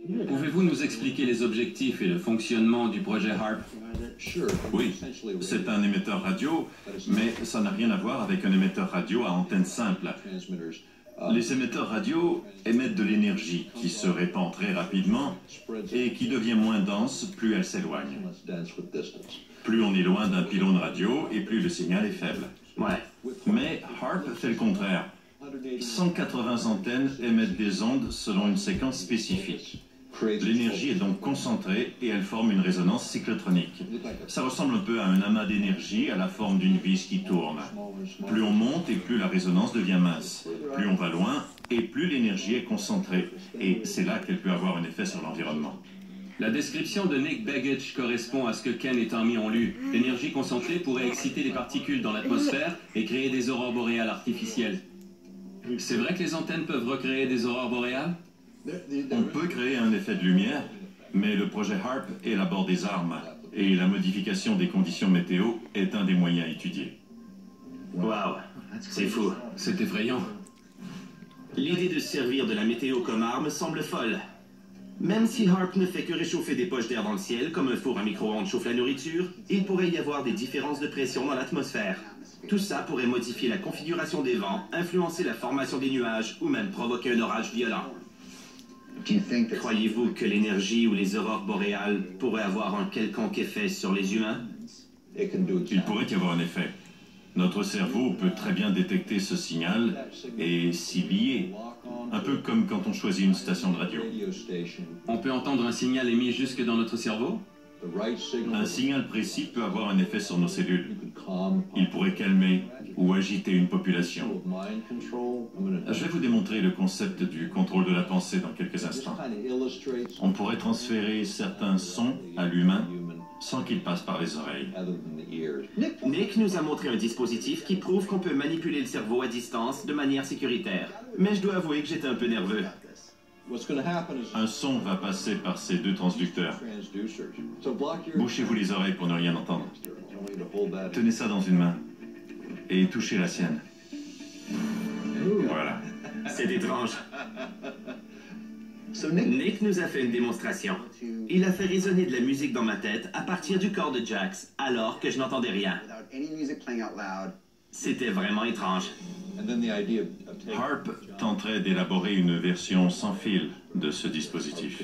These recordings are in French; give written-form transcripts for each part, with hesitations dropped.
Pouvez-vous nous expliquer les objectifs et le fonctionnement du projet HARP? Oui, c'est un émetteur radio, mais ça n'a rien à voir avec un émetteur radio à antenne simple. Les émetteurs radio émettent de l'énergie qui se répand très rapidement et qui devient moins dense plus elle s'éloigne. Plus on est loin d'un pylône radio et plus le signal est faible. Ouais. Mais HARP fait le contraire. 180 antennes émettent des ondes selon une séquence spécifique. L'énergie est donc concentrée et elle forme une résonance cyclotronique. Ça ressemble un peu à un amas d'énergie à la forme d'une vis qui tourne. Plus on monte et plus la résonance devient mince. Plus on va loin et plus l'énergie est concentrée. Et c'est là qu'elle peut avoir un effet sur l'environnement. La description de Nick Begich correspond à ce que Ken et Tommy ont lu. L'énergie concentrée pourrait exciter les particules dans l'atmosphère et créer des aurores boréales artificielles. C'est vrai que les antennes peuvent recréer des aurores boréales? On peut créer un effet de lumière, mais le projet HARP élabore des armes, et la modification des conditions météo est un des moyens étudiés. Waouh, c'est fou. C'est effrayant. L'idée de servir de la météo comme arme semble folle. Même si HARP ne fait que réchauffer des poches d'air dans le ciel, comme un four à micro-ondes chauffe la nourriture, il pourrait y avoir des différences de pression dans l'atmosphère. Tout ça pourrait modifier la configuration des vents, influencer la formation des nuages, ou même provoquer un orage violent. Croyez-vous que l'énergie ou les aurores boréales pourraient avoir un quelconque effet sur les humains? Il pourrait y avoir un effet. Notre cerveau peut très bien détecter ce signal et s'y lier, un peu comme quand on choisit une station de radio. On peut entendre un signal émis jusque dans notre cerveau? Un signal précis peut avoir un effet sur nos cellules. Il pourrait calmer ou agiter une population. Je vais vous démontrer le concept du contrôle de la pensée dans quelques instants. On pourrait transférer certains sons à l'humain sans qu'ils passent par les oreilles. Nick nous a montré un dispositif qui prouve qu'on peut manipuler le cerveau à distance de manière sécuritaire. Mais je dois avouer que j'étais un peu nerveux. Un son va passer par ces deux transducteurs. Bouchez-vous les oreilles pour ne rien entendre. Tenez ça dans une main et touchez la sienne. Voilà. C'est étrange. Nick nous a fait une démonstration. Il a fait résonner de la musique dans ma tête à partir du corps de Jax, alors que je n'entendais rien. C'était vraiment étrange. HARP tenterait d'élaborer une version sans fil de ce dispositif.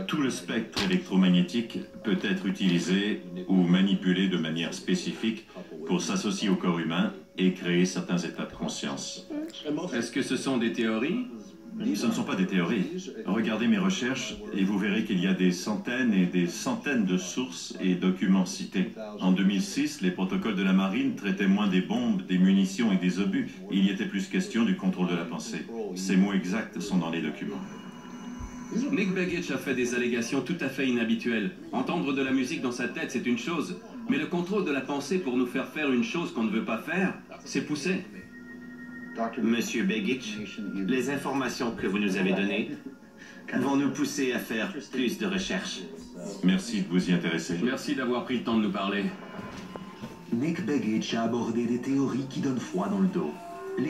Tout le spectre électromagnétique peut être utilisé ou manipulé de manière spécifique pour s'associer au corps humain et créer certains états de conscience. Est-ce que ce sont des théories? Ce ne sont pas des théories. Regardez mes recherches et vous verrez qu'il y a des centaines et des centaines de sources et documents cités. En 2006, les protocoles de la marine traitaient moins des bombes, des munitions et des obus. Il y était plus question du contrôle de la pensée. Ces mots exacts sont dans les documents. Nick Begich a fait des allégations tout à fait inhabituelles. Entendre de la musique dans sa tête, c'est une chose. Mais le contrôle de la pensée pour nous faire faire une chose qu'on ne veut pas faire, c'est poussé. Monsieur Begich, les informations que vous nous avez données vont nous pousser à faire plus de recherches. Merci de vous y intéresser. Merci d'avoir pris le temps de nous parler. Nick Begich a abordé des théories qui donnent froid dans le dos.